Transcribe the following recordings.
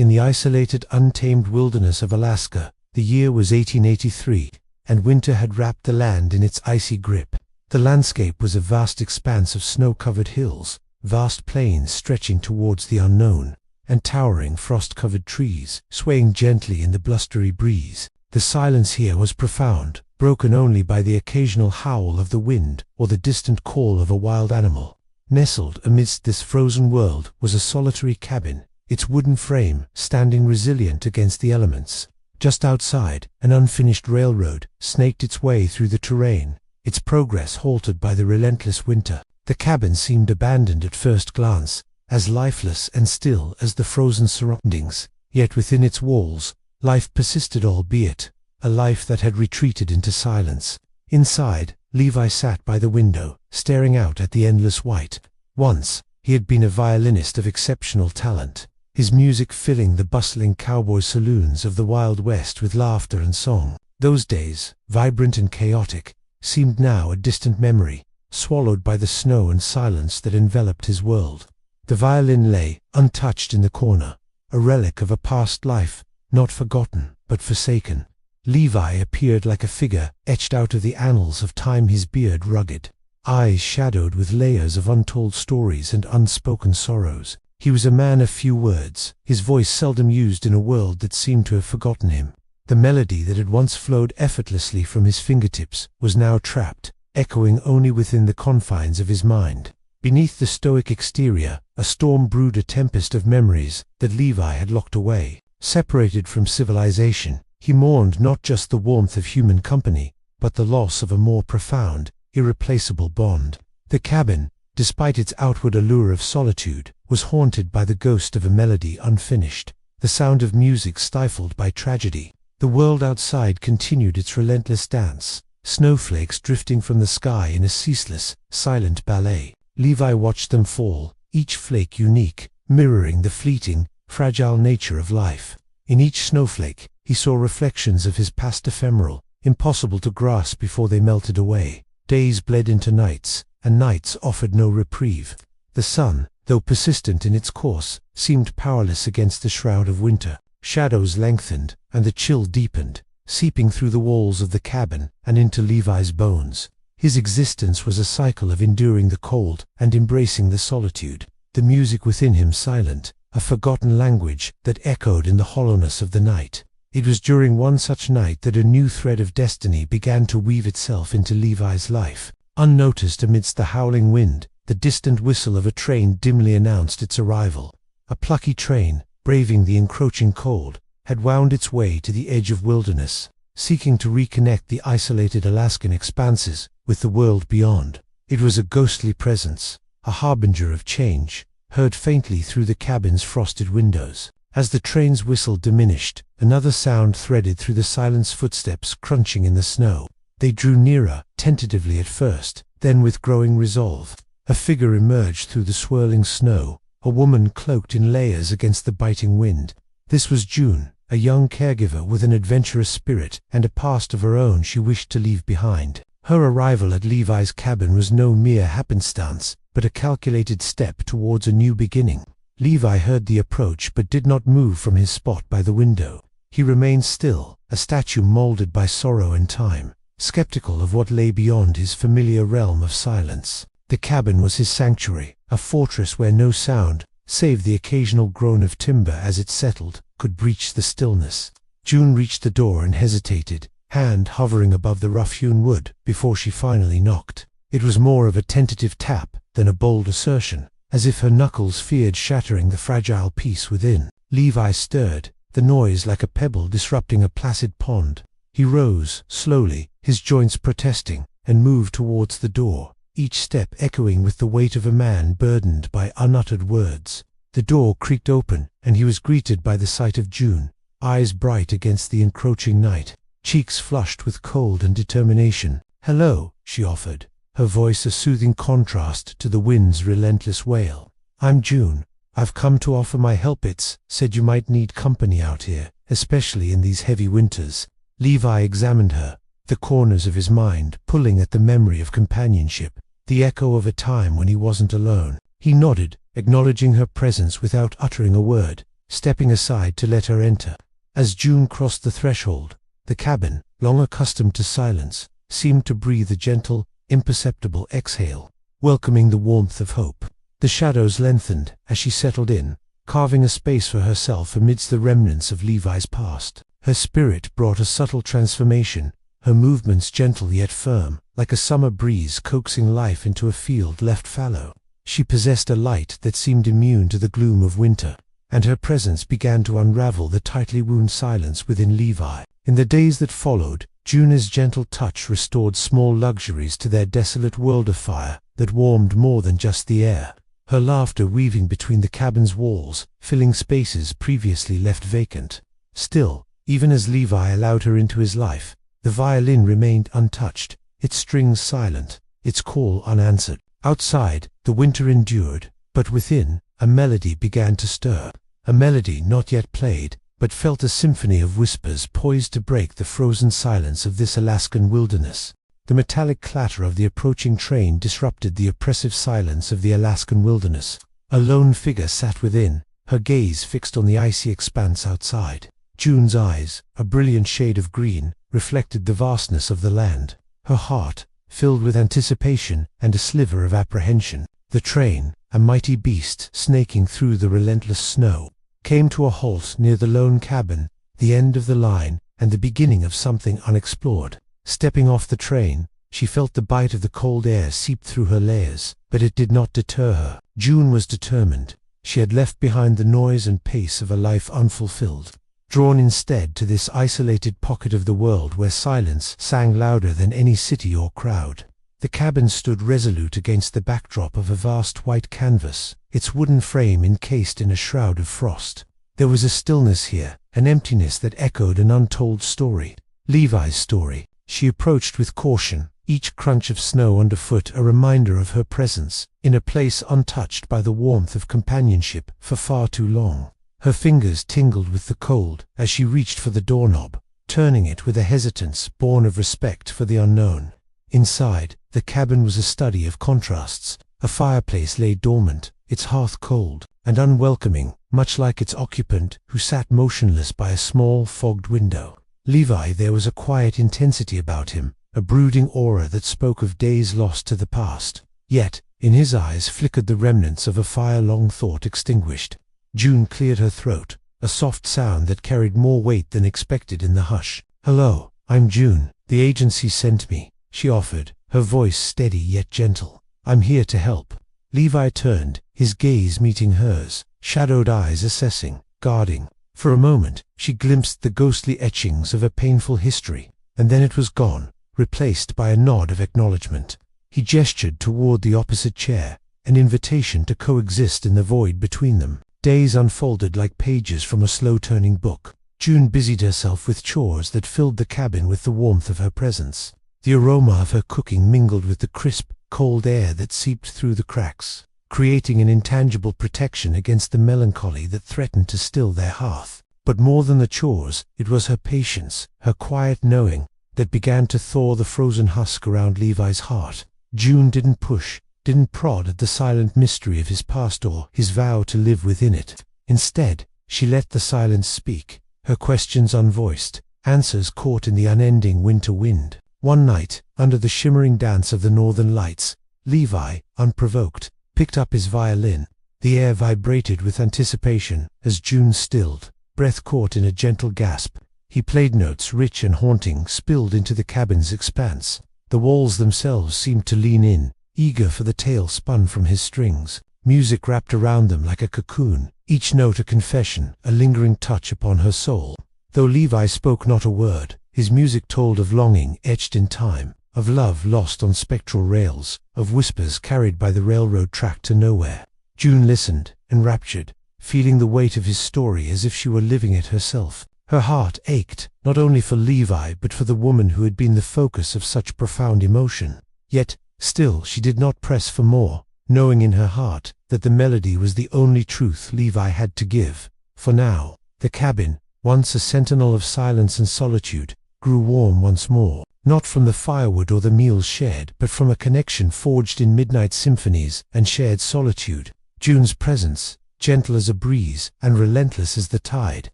In the isolated, untamed wilderness of Alaska, the year was 1883, and winter had wrapped the land in its icy grip. The landscape was a vast expanse of snow-covered hills, vast plains stretching towards the unknown, and towering frost-covered trees, swaying gently in the blustery breeze. The silence here was profound, broken only by the occasional howl of the wind or the distant call of a wild animal. Nestled amidst this frozen world was a solitary cabin, its wooden frame standing resilient against the elements. Just outside, an unfinished railroad snaked its way through the terrain, its progress halted by the relentless winter. The cabin seemed abandoned at first glance, as lifeless and still as the frozen surroundings, yet within its walls, life persisted, albeit a life that had retreated into silence. Inside, Levi sat by the window, staring out at the endless white. Once, he had been a violinist of exceptional talent, his music filling the bustling cowboy saloons of the Wild West with laughter and song. Those days, vibrant and chaotic, seemed now a distant memory, swallowed by the snow and silence that enveloped his world. The violin lay, untouched in the corner, a relic of a past life, not forgotten, but forsaken. Levi appeared like a figure etched out of the annals of time, his beard rugged, eyes shadowed with layers of untold stories and unspoken sorrows. He was a man of few words, his voice seldom used in a world that seemed to have forgotten him. The melody that had once flowed effortlessly from his fingertips was now trapped, echoing only within the confines of his mind. Beneath the stoic exterior, a storm brewed, a tempest of memories that Levi had locked away. Separated from civilization, he mourned not just the warmth of human company, but the loss of a more profound, irreplaceable bond. The cabin, despite its outward allure of solitude, was haunted by the ghost of a melody unfinished, the sound of music stifled by tragedy. The world outside continued its relentless dance, snowflakes drifting from the sky in a ceaseless, silent ballet. Levi watched them fall, each flake unique, mirroring the fleeting, fragile nature of life. In each snowflake, he saw reflections of his past, ephemeral, impossible to grasp before they melted away. Days bled into nights, and nights offered no reprieve. The sun, though persistent in its course, seemed powerless against the shroud of winter. Shadows lengthened, and the chill deepened, seeping through the walls of the cabin and into Levi's bones. His existence was a cycle of enduring the cold and embracing the solitude. The music within him silent, a forgotten language that echoed in the hollowness of the night. It was during one such night that a new thread of destiny began to weave itself into Levi's life. Unnoticed amidst the howling wind, the distant whistle of a train dimly announced its arrival. A plucky train, braving the encroaching cold, had wound its way to the edge of wilderness, seeking to reconnect the isolated Alaskan expanses with the world beyond. It was a ghostly presence, a harbinger of change, heard faintly through the cabin's frosted windows. As the train's whistle diminished, another sound threaded through the silence, footsteps crunching in the snow. They drew nearer, tentatively at first, then with growing resolve. A figure emerged through the swirling snow, a woman cloaked in layers against the biting wind. This was June, a young caregiver with an adventurous spirit and a past of her own she wished to leave behind. Her arrival at Levi's cabin was no mere happenstance, but a calculated step towards a new beginning. Levi heard the approach but did not move from his spot by the window. He remained still, a statue molded by sorrow and time, skeptical of what lay beyond his familiar realm of silence. The cabin was his sanctuary, a fortress where no sound, save the occasional groan of timber as it settled, could breach the stillness. June reached the door and hesitated, hand hovering above the rough-hewn wood, before she finally knocked. It was more of a tentative tap than a bold assertion, as if her knuckles feared shattering the fragile peace within. Levi stirred, the noise like a pebble disrupting a placid pond. He rose, slowly, his joints protesting, and moved towards the door, each step echoing with the weight of a man burdened by unuttered words. The door creaked open, and he was greeted by the sight of June, eyes bright against the encroaching night, cheeks flushed with cold and determination. "Hello," she offered, her voice a soothing contrast to the wind's relentless wail. "I'm June. I've come to offer my help. It's said you might need company out here, especially in these heavy winters." Levi examined her, the corners of his mind pulling at the memory of companionship, the echo of a time when he wasn't alone. He nodded, acknowledging her presence without uttering a word, stepping aside to let her enter. As June crossed the threshold, the cabin, long accustomed to silence, seemed to breathe a gentle, imperceptible exhale, welcoming the warmth of hope. The shadows lengthened as she settled in, carving a space for herself amidst the remnants of Levi's past. Her spirit brought a subtle transformation, her movements gentle yet firm, like a summer breeze coaxing life into a field left fallow. She possessed a light that seemed immune to the gloom of winter, and her presence began to unravel the tightly wound silence within Levi. In the days that followed, June's gentle touch restored small luxuries to their desolate world of fire that warmed more than just the air. Her laughter weaving between the cabin's walls, filling spaces previously left vacant. Still, even as Levi allowed her into his life, the violin remained untouched, its strings silent, its call unanswered. Outside, the winter endured, but within, a melody began to stir. A melody not yet played, but felt a symphony of whispers poised to break the frozen silence of this Alaskan wilderness. The metallic clatter of the approaching train disrupted the oppressive silence of the Alaskan wilderness. A lone figure sat within, her gaze fixed on the icy expanse outside. June's eyes, a brilliant shade of green, reflected the vastness of the land. Her heart, filled with anticipation and a sliver of apprehension. The train, a mighty beast snaking through the relentless snow, came to a halt near the lone cabin, the end of the line and the beginning of something unexplored. Stepping off the train, she felt the bite of the cold air seep through her layers, but it did not deter her. June was determined. She had left behind the noise and pace of a life unfulfilled, drawn instead to this isolated pocket of the world where silence sang louder than any city or crowd. The cabin stood resolute against the backdrop of a vast white canvas, its wooden frame encased in a shroud of frost. There was a stillness here, an emptiness that echoed an untold story. Levi's story. She approached with caution, each crunch of snow underfoot a reminder of her presence, in a place untouched by the warmth of companionship for far too long. Her fingers tingled with the cold as she reached for the doorknob, turning it with a hesitance born of respect for the unknown. Inside, the cabin was a study of contrasts. A fireplace lay dormant, its hearth cold and unwelcoming, much like its occupant who sat motionless by a small, fogged window. Levi, there was a quiet intensity about him, a brooding aura that spoke of days lost to the past. Yet, in his eyes flickered the remnants of a fire long thought extinguished. June cleared her throat, a soft sound that carried more weight than expected in the hush. "Hello, I'm June. The agency sent me," she offered, her voice steady yet gentle. "I'm here to help." Levi turned, his gaze meeting hers, shadowed eyes assessing, guarding. For a moment, she glimpsed the ghostly etchings of a painful history, and then it was gone, replaced by a nod of acknowledgement. He gestured toward the opposite chair, an invitation to coexist in the void between them. Days unfolded like pages from a slow-turning book. June busied herself with chores that filled the cabin with the warmth of her presence. The aroma of her cooking mingled with the crisp, cold air that seeped through the cracks, creating an intangible protection against the melancholy that threatened to still their hearth. But more than the chores, it was her patience, her quiet knowing, that began to thaw the frozen husk around Levi's heart. June didn't push, didn't prod at the silent mystery of his past or his vow to live within it. Instead, she let the silence speak, her questions unvoiced, answers caught in the unending winter wind. One night, under the shimmering dance of the northern lights, Levi, unprovoked, picked up his violin. The air vibrated with anticipation as June stilled, breath caught in a gentle gasp. He played notes rich and haunting, spilled into the cabin's expanse. The walls themselves seemed to lean in, eager for the tale spun from his strings. Music wrapped around them like a cocoon, each note a confession, a lingering touch upon her soul. Though Levi spoke not a word, his music told of longing etched in time, of love lost on spectral rails, of whispers carried by the railroad track to nowhere. June listened, enraptured, feeling the weight of his story as if she were living it herself. Her heart ached, not only for Levi but for the woman who had been the focus of such profound emotion. Yet, still she did not press for more, knowing in her heart that the melody was the only truth Levi had to give. For now, the cabin, once a sentinel of silence and solitude, grew warm once more, not from the firewood or the meals shared, but from a connection forged in midnight symphonies and shared solitude. June's presence, gentle as a breeze and relentless as the tide,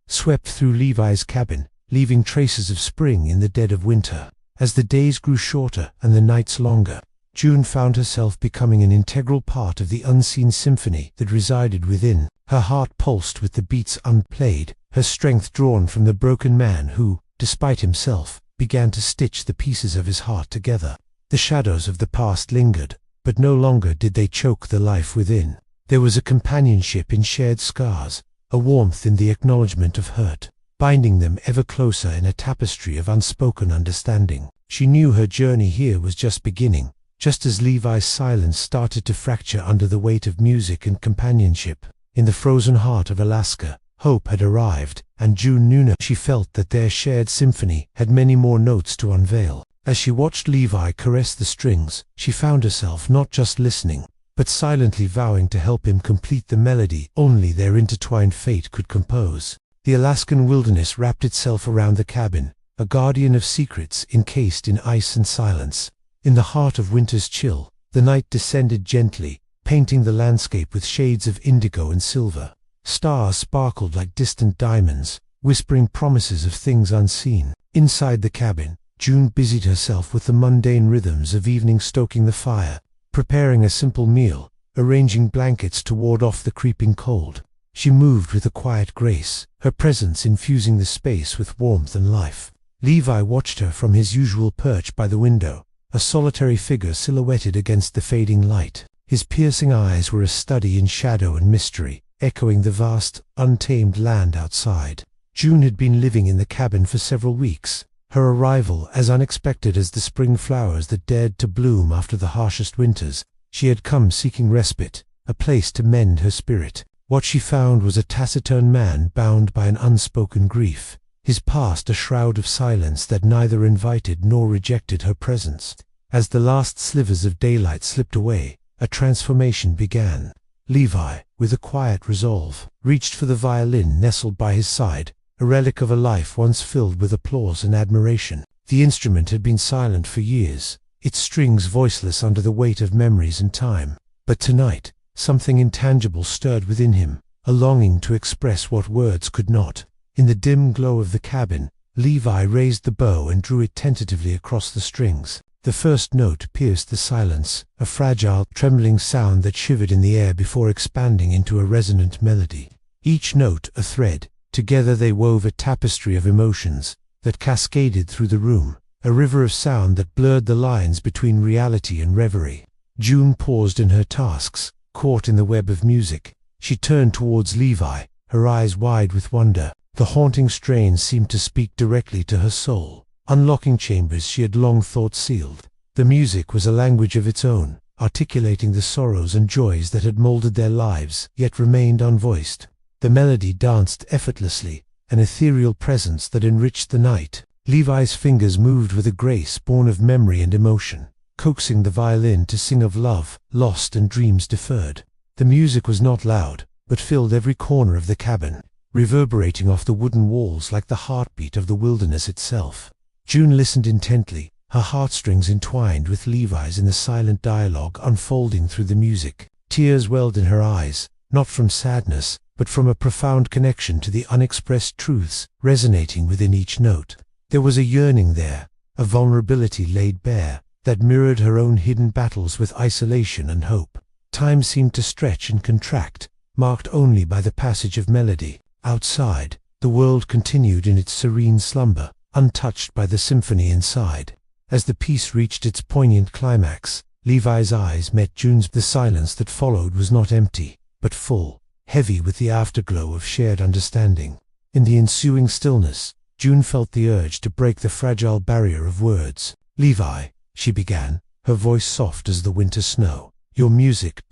swept through Levi's cabin, leaving traces of spring in the dead of winter. As the days grew shorter and the nights longer, June found herself becoming an integral part of the unseen symphony that resided within. Her heart pulsed with the beats unplayed, her strength drawn from the broken man who, despite himself, began to stitch the pieces of his heart together. The shadows of the past lingered, but no longer did they choke the life within. There was a companionship in shared scars, a warmth in the acknowledgement of hurt, binding them ever closer in a tapestry of unspoken understanding. She knew her journey here was just beginning, just as Levi's silence started to fracture under the weight of music and companionship. In the frozen heart of Alaska, hope had arrived, and June knew she felt that their shared symphony had many more notes to unveil. As she watched Levi caress the strings, she found herself not just listening, but silently vowing to help him complete the melody only their intertwined fate could compose. The Alaskan wilderness wrapped itself around the cabin, a guardian of secrets encased in ice and silence. In the heart of winter's chill, the night descended gently, painting the landscape with shades of indigo and silver. Stars sparkled like distant diamonds, whispering promises of things unseen. Inside the cabin, June busied herself with the mundane rhythms of evening, stoking the fire, preparing a simple meal, arranging blankets to ward off the creeping cold. She moved with a quiet grace, her presence infusing the space with warmth and life. Levi watched her from his usual perch by the window, a solitary figure silhouetted against the fading light. His piercing eyes were a study in shadow and mystery, echoing the vast, untamed land outside. June had been living in the cabin for several weeks, her arrival as unexpected as the spring flowers that dared to bloom after the harshest winters. She had come seeking respite, a place to mend her spirit. What she found was a taciturn man bound by an unspoken grief, his past a shroud of silence that neither invited nor rejected her presence. As the last slivers of daylight slipped away, a transformation began. Levi, with a quiet resolve, reached for the violin nestled by his side, a relic of a life once filled with applause and admiration. The instrument had been silent for years, its strings voiceless under the weight of memories and time. But tonight, something intangible stirred within him, a longing to express what words could not. In the dim glow of the cabin, Levi raised the bow and drew it tentatively across the strings. The first note pierced the silence, a fragile, trembling sound that shivered in the air before expanding into a resonant melody. Each note a thread, together they wove a tapestry of emotions that cascaded through the room, a river of sound that blurred the lines between reality and reverie. June paused in her tasks, caught in the web of music. She turned towards Levi, her eyes wide with wonder. The haunting strains seemed to speak directly to her soul, unlocking chambers she had long thought sealed. The music was a language of its own, articulating the sorrows and joys that had molded their lives, yet remained unvoiced. The melody danced effortlessly, an ethereal presence that enriched the night. Levi's fingers moved with a grace born of memory and emotion, coaxing the violin to sing of love, lost and dreams deferred. The music was not loud, but filled every corner of the cabin, reverberating off the wooden walls like the heartbeat of the wilderness itself. June listened intently, her heartstrings entwined with Levi's in the silent dialogue unfolding through the music. Tears welled in her eyes, not from sadness, but from a profound connection to the unexpressed truths resonating within each note. There was a yearning there, a vulnerability laid bare, that mirrored her own hidden battles with isolation and hope. Time seemed to stretch and contract, marked only by the passage of melody. Outside, the world continued in its serene slumber, untouched by the symphony inside. As the piece reached its poignant climax, Levi's eyes met June's. The silence that followed was not empty, but full, heavy with the afterglow of shared understanding. In the ensuing stillness, June felt the urge to break the fragile barrier of words. "Levi," she began, her voice soft as the winter snow. "Your music,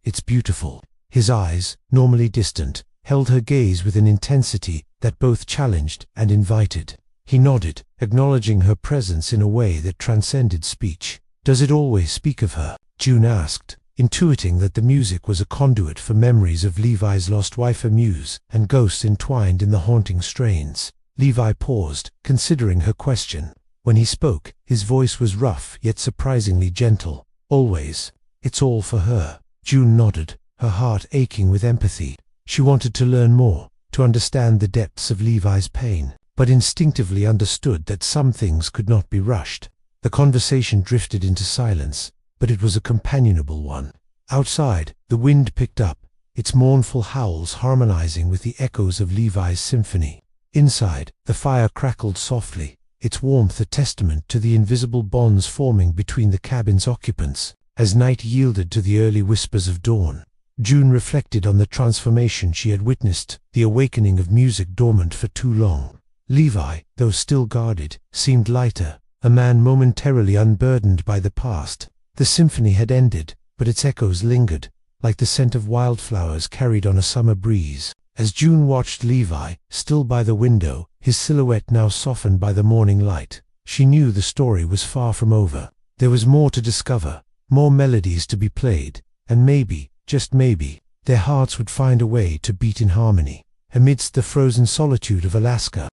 it's beautiful." His eyes, normally distant, held her gaze with an intensity that both challenged and invited. He nodded, acknowledging her presence in a way that transcended speech. "Does it always speak of her?" June asked, intuiting that the music was a conduit for memories of Levi's lost wife, a muse, and ghosts entwined in the haunting strains. Levi paused, considering her question. When he spoke, his voice was rough yet surprisingly gentle. "Always. It's all for her." June nodded, her heart aching with empathy. She wanted to learn more, to understand the depths of Levi's pain, but instinctively understood that some things could not be rushed. The conversation drifted into silence, but it was a companionable one. Outside, the wind picked up, its mournful howls harmonizing with the echoes of Levi's symphony. Inside, the fire crackled softly, its warmth a testament to the invisible bonds forming between the cabin's occupants. As night yielded to the early whispers of dawn, June reflected on the transformation she had witnessed, the awakening of music dormant for too long. Levi, though still guarded, seemed lighter, a man momentarily unburdened by the past. The symphony had ended, but its echoes lingered, like the scent of wildflowers carried on a summer breeze. As June watched Levi, still by the window, his silhouette now softened by the morning light, she knew the story was far from over. There was more to discover, more melodies to be played, and maybe, just maybe, their hearts would find a way to beat in harmony, amidst the frozen solitude of Alaska.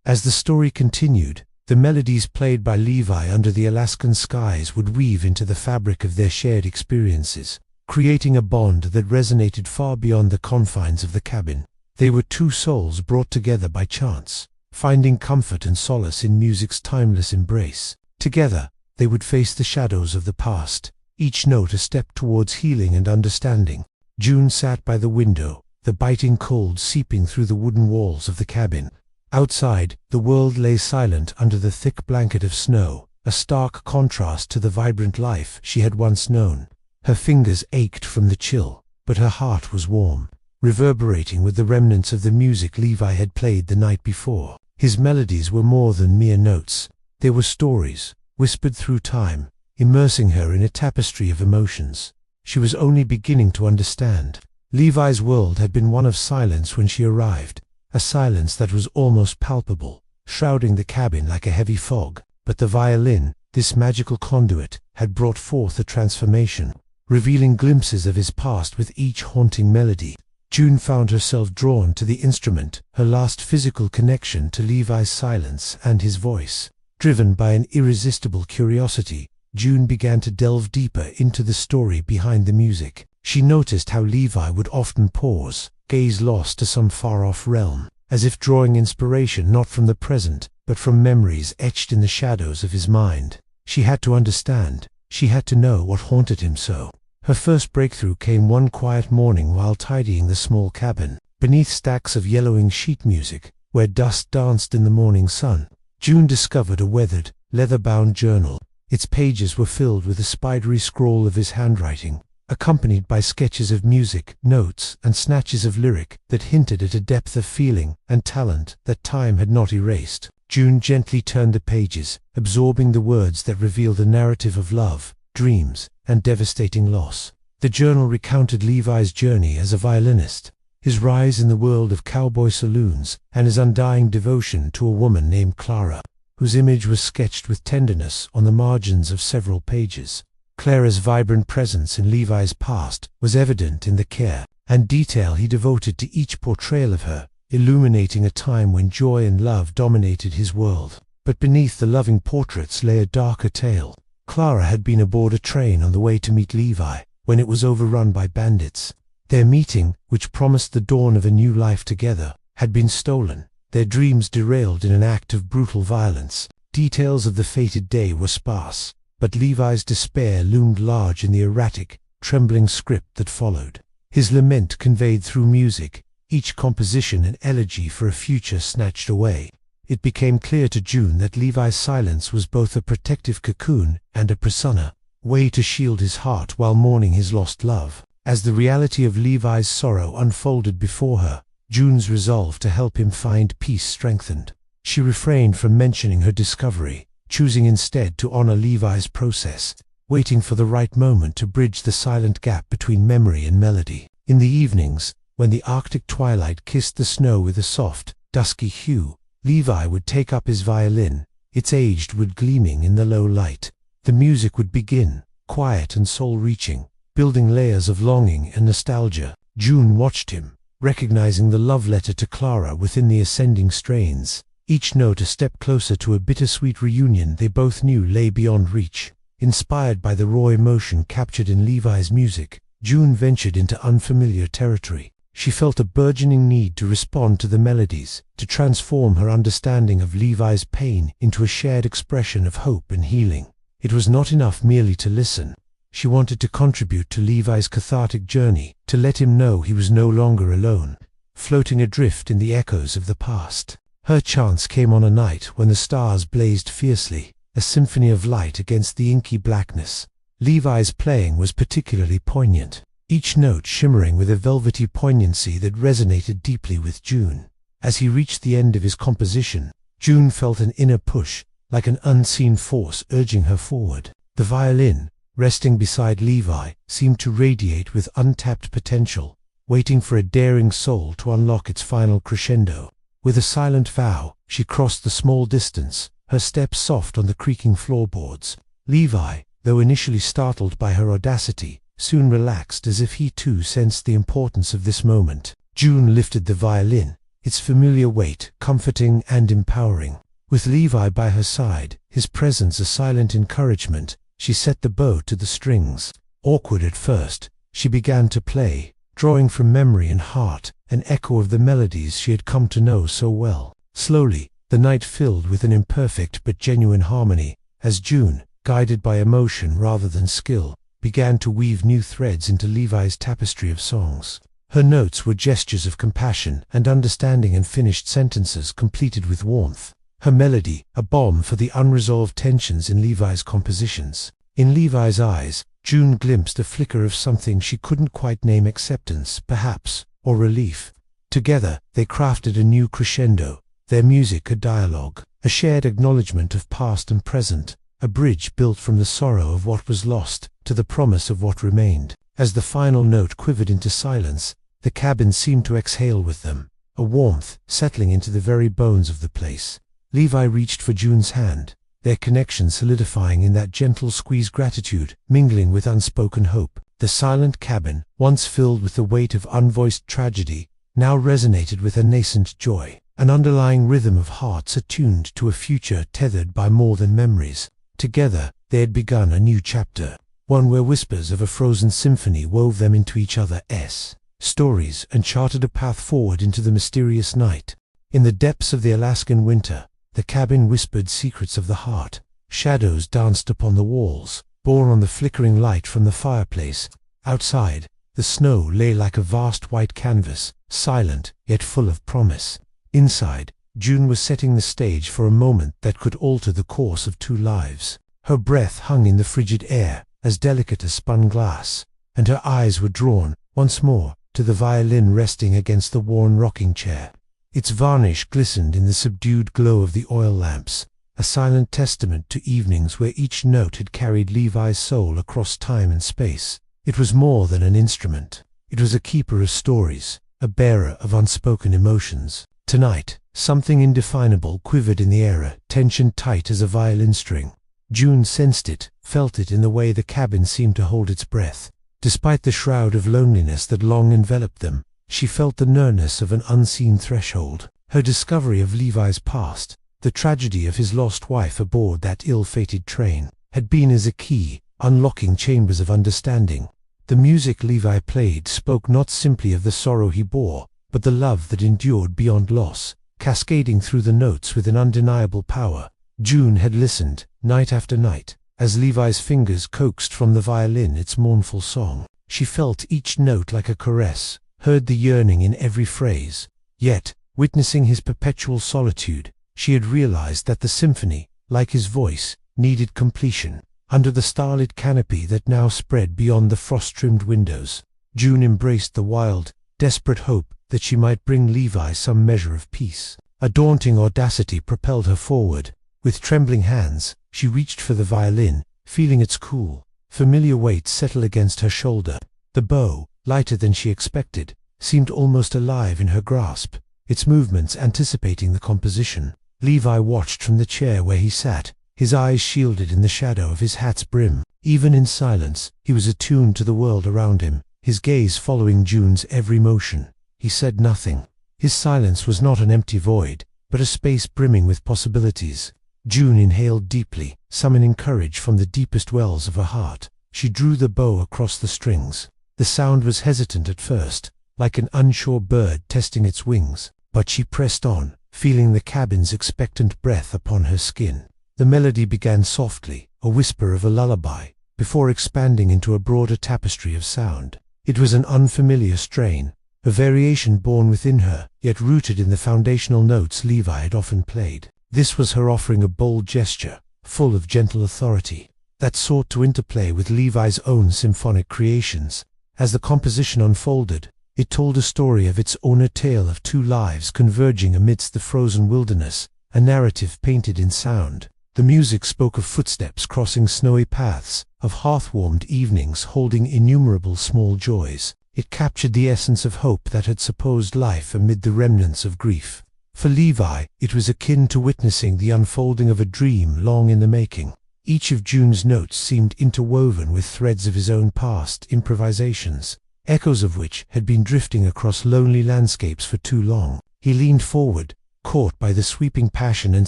As the story continued, the melodies played by Levi under the Alaskan skies would weave into the fabric of their shared experiences, creating a bond that resonated far beyond the confines of the cabin. They were two souls brought together by chance, finding comfort and solace in music's timeless embrace. Together, they would face the shadows of the past, each note a step towards healing and understanding. June sat by the window, the biting cold seeping through the wooden walls of the cabin. Outside, the world lay silent under the thick blanket of snow, a stark contrast to the vibrant life she had once known. Her fingers ached from the chill, but her heart was warm, reverberating with the remnants of the music Levi had played the night before. His melodies were more than mere notes. They were stories, whispered through time, immersing her in a tapestry of emotions she was only beginning to understand. Levi's world had been one of silence when she arrived, a silence that was almost palpable, shrouding the cabin like a heavy fog. But the violin, this magical conduit, had brought forth a transformation, revealing glimpses of his past with each haunting melody. June found herself drawn to the instrument, her last physical connection to Levi's silence and his voice. Driven by an irresistible curiosity, June began to delve deeper into the story behind the music. She noticed how Levi would often pause, gaze lost to some far-off realm, as if drawing inspiration not from the present, but from memories etched in the shadows of his mind. She had to understand, she had to know what haunted him so. Her first breakthrough came one quiet morning while tidying the small cabin, beneath stacks of yellowing sheet music, where dust danced in the morning sun. June discovered a weathered, leather-bound journal. Its pages were filled with a spidery scroll of his handwriting, accompanied by sketches of music, notes, and snatches of lyric that hinted at a depth of feeling and talent that time had not erased. June gently turned the pages, absorbing the words that revealed a narrative of love, dreams, and devastating loss. The journal recounted Levi's journey as a violinist, his rise in the world of cowboy saloons, and his undying devotion to a woman named Clara, whose image was sketched with tenderness on the margins of several pages. Clara's vibrant presence in Levi's past was evident in the care and detail he devoted to each portrayal of her, illuminating a time when joy and love dominated his world. But beneath the loving portraits lay a darker tale. Clara had been aboard a train on the way to meet Levi when it was overrun by bandits. Their meeting, which promised the dawn of a new life together, had been stolen, their dreams derailed in an act of brutal violence. Details of the fated day were sparse, but Levi's despair loomed large in the erratic, trembling script that followed. His lament conveyed through music, each composition an elegy for a future snatched away. It became clear to June that Levi's silence was both a protective cocoon and a persona, way to shield his heart while mourning his lost love. As the reality of Levi's sorrow unfolded before her, June's resolve to help him find peace strengthened. She refrained from mentioning her discovery, choosing instead to honor Levi's process, waiting for the right moment to bridge the silent gap between memory and melody. In the evenings, when the Arctic twilight kissed the snow with a soft, dusky hue, Levi would take up his violin, its aged wood gleaming in the low light. The music would begin, quiet and soul-reaching, building layers of longing and nostalgia. June watched him, recognizing the love letter to Clara within the ascending strains, each note a step closer to a bittersweet reunion they both knew lay beyond reach. Inspired by the raw emotion captured in Levi's music, June ventured into unfamiliar territory. She felt a burgeoning need to respond to the melodies, to transform her understanding of Levi's pain into a shared expression of hope and healing. It was not enough merely to listen. She wanted to contribute to Levi's cathartic journey, to let him know he was no longer alone, floating adrift in the echoes of the past. Her chance came on a night when the stars blazed fiercely, a symphony of light against the inky blackness. Levi's playing was particularly poignant, each note shimmering with a velvety poignancy that resonated deeply with June. As he reached the end of his composition, June felt an inner push, like an unseen force urging her forward. The violin, resting beside Levi, seemed to radiate with untapped potential, waiting for a daring soul to unlock its final crescendo. With a silent vow, she crossed the small distance, her steps soft on the creaking floorboards. Levi, though initially startled by her audacity, soon relaxed as if he too sensed the importance of this moment. June lifted the violin, its familiar weight comforting and empowering. With Levi by her side, his presence a silent encouragement, she set the bow to the strings. Awkward at first, she began to play, drawing from memory and heart an echo of the melodies she had come to know so well. Slowly, the night filled with an imperfect but genuine harmony, as June, guided by emotion rather than skill, began to weave new threads into Levi's tapestry of songs. Her notes were gestures of compassion and understanding and finished sentences completed with warmth. Her melody, a balm for the unresolved tensions in Levi's compositions. In Levi's eyes, June glimpsed a flicker of something she couldn't quite name: acceptance, perhaps, or relief. Together, they crafted a new crescendo, their music a dialogue, a shared acknowledgement of past and present, a bridge built from the sorrow of what was lost to the promise of what remained. As the final note quivered into silence, the cabin seemed to exhale with them, a warmth settling into the very bones of the place. Levi reached for June's hand, their connection solidifying in that gentle squeeze, gratitude mingling with unspoken hope. The silent cabin, once filled with the weight of unvoiced tragedy, now resonated with a nascent joy, an underlying rhythm of hearts attuned to a future tethered by more than memories. Together, they had begun a new chapter, one where whispers of a frozen symphony wove them into each other's stories and charted a path forward into the mysterious night. In the depths of the Alaskan winter, the cabin whispered secrets of the heart. Shadows danced upon the walls, borne on the flickering light from the fireplace. Outside, the snow lay like a vast white canvas, silent yet full of promise. Inside, June was setting the stage for a moment that could alter the course of two lives. Her breath hung in the frigid air, as delicate as spun glass, and her eyes were drawn, once more, to the violin resting against the worn rocking chair. Its varnish glistened in the subdued glow of the oil lamps, a silent testament to evenings where each note had carried Levi's soul across time and space. It was more than an instrument. It was a keeper of stories, a bearer of unspoken emotions. Tonight, something indefinable quivered in the air, tension tight as a violin string. June sensed it, felt it in the way the cabin seemed to hold its breath. Despite the shroud of loneliness that long enveloped them, she felt the nearness of an unseen threshold. Her discovery of Levi's past, the tragedy of his lost wife aboard that ill-fated train, had been as a key, unlocking chambers of understanding. The music Levi played spoke not simply of the sorrow he bore, but the love that endured beyond loss, cascading through the notes with an undeniable power. June had listened, night after night, as Levi's fingers coaxed from the violin its mournful song. She felt each note like a caress, heard the yearning in every phrase. Yet, witnessing his perpetual solitude, she had realized that the symphony, like his voice, needed completion. Under the starlit canopy that now spread beyond the frost-trimmed windows, June embraced the wild, desperate hope that she might bring Levi some measure of peace. A daunting audacity propelled her forward. With trembling hands, she reached for the violin, feeling its cool, familiar weight settle against her shoulder. The bow, lighter than she expected, seemed almost alive in her grasp, its movements anticipating the composition. Levi watched from the chair where he sat, his eyes shielded in the shadow of his hat's brim. Even in silence, he was attuned to the world around him, his gaze following June's every motion. He said nothing. His silence was not an empty void, but a space brimming with possibilities. June inhaled deeply, summoning courage from the deepest wells of her heart. She drew the bow across the strings. The sound was hesitant at first, like an unsure bird testing its wings, but she pressed on, feeling the cabin's expectant breath upon her skin. The melody began softly, a whisper of a lullaby, before expanding into a broader tapestry of sound. It was an unfamiliar strain, a variation born within her, yet rooted in the foundational notes Levi had often played. This was her offering a bold gesture, full of gentle authority, that sought to interplay with Levi's own symphonic creations. As the composition unfolded, it told a story of its own, a tale of two lives converging amidst the frozen wilderness, a narrative painted in sound. The music spoke of footsteps crossing snowy paths, of hearth-warmed evenings holding innumerable small joys. It captured the essence of hope that had supposed life amid the remnants of grief. For Levi, it was akin to witnessing the unfolding of a dream long in the making. Each of June's notes seemed interwoven with threads of his own past improvisations, echoes of which had been drifting across lonely landscapes for too long. He leaned forward, caught by the sweeping passion and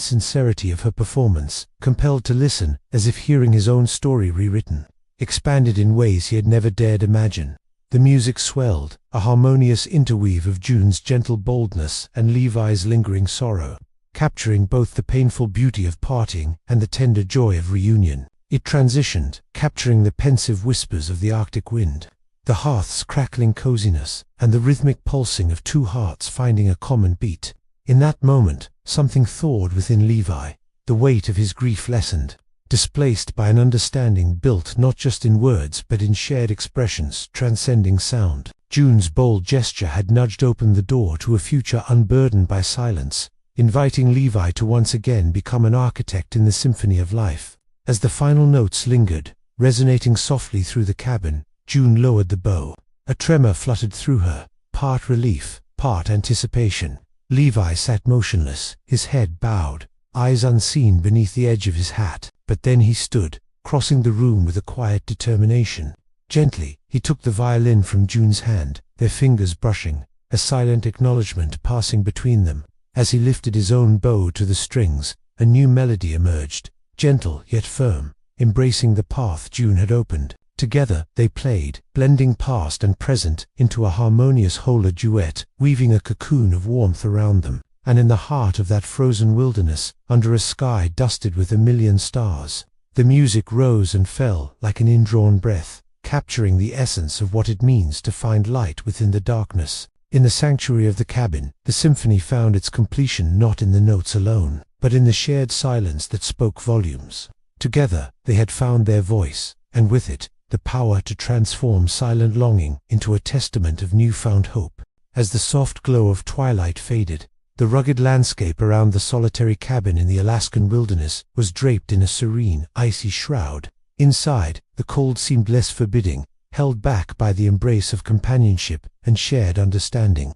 sincerity of her performance, compelled to listen, as if hearing his own story rewritten, expanded in ways he had never dared imagine. The music swelled, a harmonious interweave of June's gentle boldness and Levi's lingering sorrow, capturing both the painful beauty of parting and the tender joy of reunion. It transitioned, capturing the pensive whispers of the Arctic wind, the hearth's crackling coziness, and the rhythmic pulsing of two hearts finding a common beat. In that moment, something thawed within Levi. The weight of his grief lessened, displaced by an understanding built not just in words but in shared expressions transcending sound. June's bold gesture had nudged open the door to a future unburdened by silence, inviting Levi to once again become an architect in the symphony of life. As the final notes lingered, resonating softly through the cabin, June lowered the bow. A tremor fluttered through her, part relief, part anticipation. Levi sat motionless, his head bowed, eyes unseen beneath the edge of his hat. But then he stood, crossing the room with a quiet determination. Gently, he took the violin from June's hand, their fingers brushing, a silent acknowledgement passing between them. As he lifted his own bow to the strings, a new melody emerged, gentle yet firm, embracing the path June had opened. Together, they played, blending past and present into a harmonious whole, a duet, weaving a cocoon of warmth around them. And in the heart of that frozen wilderness, under a sky dusted with a million stars, the music rose and fell like an indrawn breath, capturing the essence of what it means to find light within the darkness. In the sanctuary of the cabin, the symphony found its completion not in the notes alone, but in the shared silence that spoke volumes. Together, they had found their voice, and with it, the power to transform silent longing into a testament of newfound hope. As the soft glow of twilight faded, the rugged landscape around the solitary cabin in the Alaskan wilderness was draped in a serene, icy shroud. Inside, the cold seemed less forbidding, held back by the embrace of companionship and shared understanding.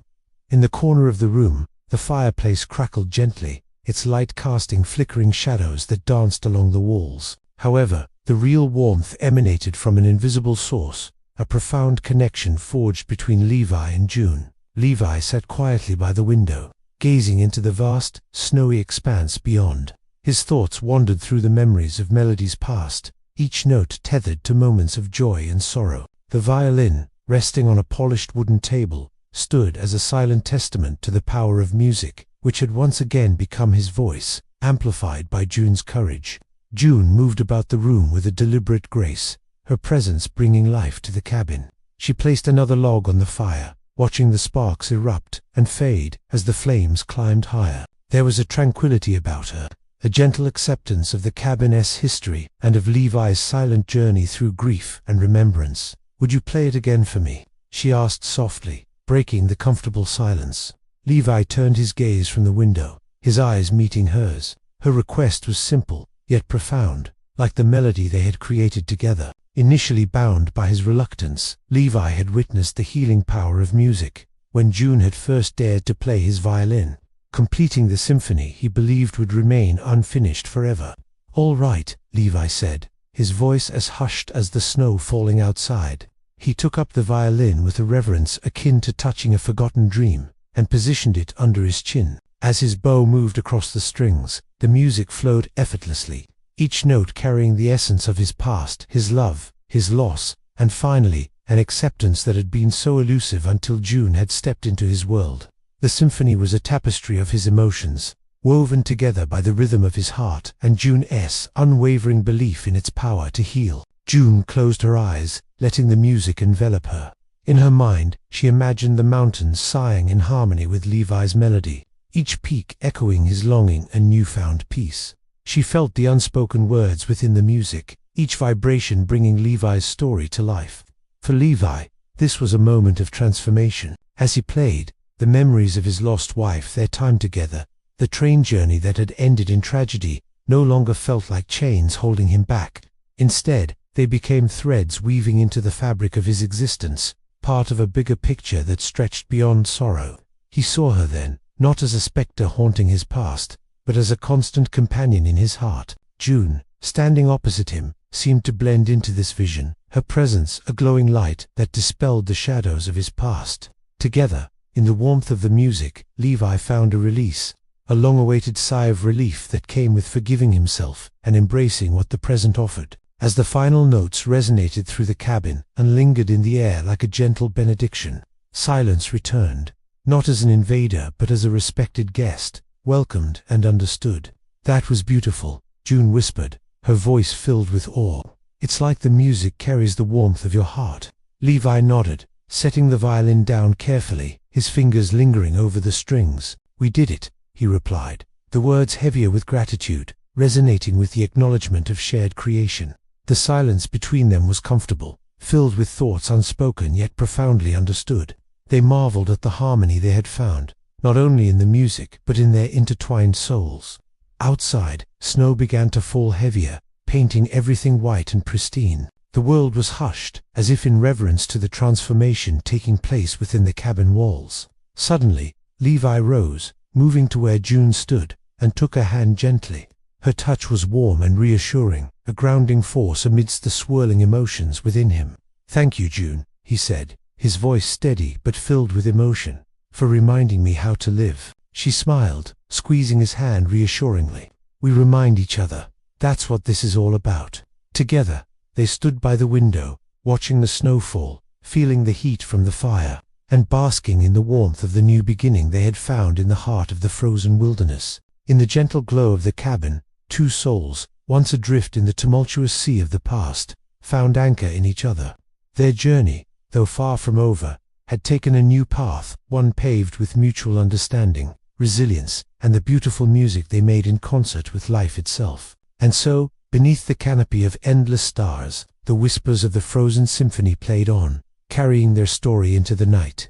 In the corner of the room, the fireplace crackled gently, its light casting flickering shadows that danced along the walls. However, the real warmth emanated from an invisible source, a profound connection forged between Levi and June. Levi sat quietly by the window, gazing into the vast, snowy expanse beyond. His thoughts wandered through the memories of melodies past, each note tethered to moments of joy and sorrow. The violin, resting on a polished wooden table, stood as a silent testament to the power of music, which had once again become his voice, amplified by June's courage. June moved about the room with a deliberate grace, her presence bringing life to the cabin. She placed another log on the fire, watching the sparks erupt and fade as the flames climbed higher. There was a tranquility about her, a gentle acceptance of the cabin's history and of Levi's silent journey through grief and remembrance. "Would you play it again for me?" she asked softly, breaking the comfortable silence. Levi turned his gaze from the window, his eyes meeting hers. Her request was simple, yet profound, like the melody they had created together. Initially bound by his reluctance, Levi had witnessed the healing power of music when June had first dared to play his violin, completing the symphony he believed would remain unfinished forever. "All right," Levi said, his voice as hushed as the snow falling outside. He took up the violin with a reverence akin to touching a forgotten dream, and positioned it under his chin. As his bow moved across the strings, the music flowed effortlessly, each note carrying the essence of his past, his love, his loss, and finally, an acceptance that had been so elusive until June had stepped into his world. The symphony was a tapestry of his emotions, woven together by the rhythm of his heart and June's unwavering belief in its power to heal. June closed her eyes, letting the music envelop her. In her mind, she imagined the mountains sighing in harmony with Levi's melody, each peak echoing his longing and newfound peace. She felt the unspoken words within the music, each vibration bringing Levi's story to life. For Levi, this was a moment of transformation. As he played, the memories of his lost wife, their time together, the train journey that had ended in tragedy, no longer felt like chains holding him back. Instead, they became threads weaving into the fabric of his existence, part of a bigger picture that stretched beyond sorrow. He saw her then, not as a spectre haunting his past, but as a constant companion in his heart. June, standing opposite him, seemed to blend into this vision, her presence a glowing light that dispelled the shadows of his past. Together, in the warmth of the music, Levi found a release, a long-awaited sigh of relief that came with forgiving himself and embracing what the present offered. As the final notes resonated through the cabin and lingered in the air like a gentle benediction, silence returned, not as an invader but as a respected guest, welcomed and understood. "That was beautiful," June whispered, her voice filled with awe. "It's like the music carries the warmth of your heart." Levi nodded, setting the violin down carefully, his fingers lingering over the strings. "We did it," he replied, the words heavier with gratitude, resonating with the acknowledgement of shared creation. The silence between them was comfortable, filled with thoughts unspoken yet profoundly understood. They marveled at the harmony they had found, not only in the music but in their intertwined souls. Outside, snow began to fall heavier, painting everything white and pristine. The world was hushed, as if in reverence to the transformation taking place within the cabin walls. Suddenly, Levi rose, moving to where June stood, and took her hand gently. Her touch was warm and reassuring, a grounding force amidst the swirling emotions within him. "Thank you, June," he said, his voice steady but filled with emotion, "for reminding me how to live." She smiled, squeezing his hand reassuringly. "We remind each other. That's what this is all about." Together, they stood by the window, watching the snow fall, feeling the heat from the fire, and basking in the warmth of the new beginning they had found in the heart of the frozen wilderness. In the gentle glow of the cabin, two souls, once adrift in the tumultuous sea of the past, found anchor in each other. Their journey, though far from over, had taken a new path, one paved with mutual understanding, resilience, and the beautiful music they made in concert with life itself. And so, beneath the canopy of endless stars, the whispers of the frozen symphony played on, carrying their story into the night.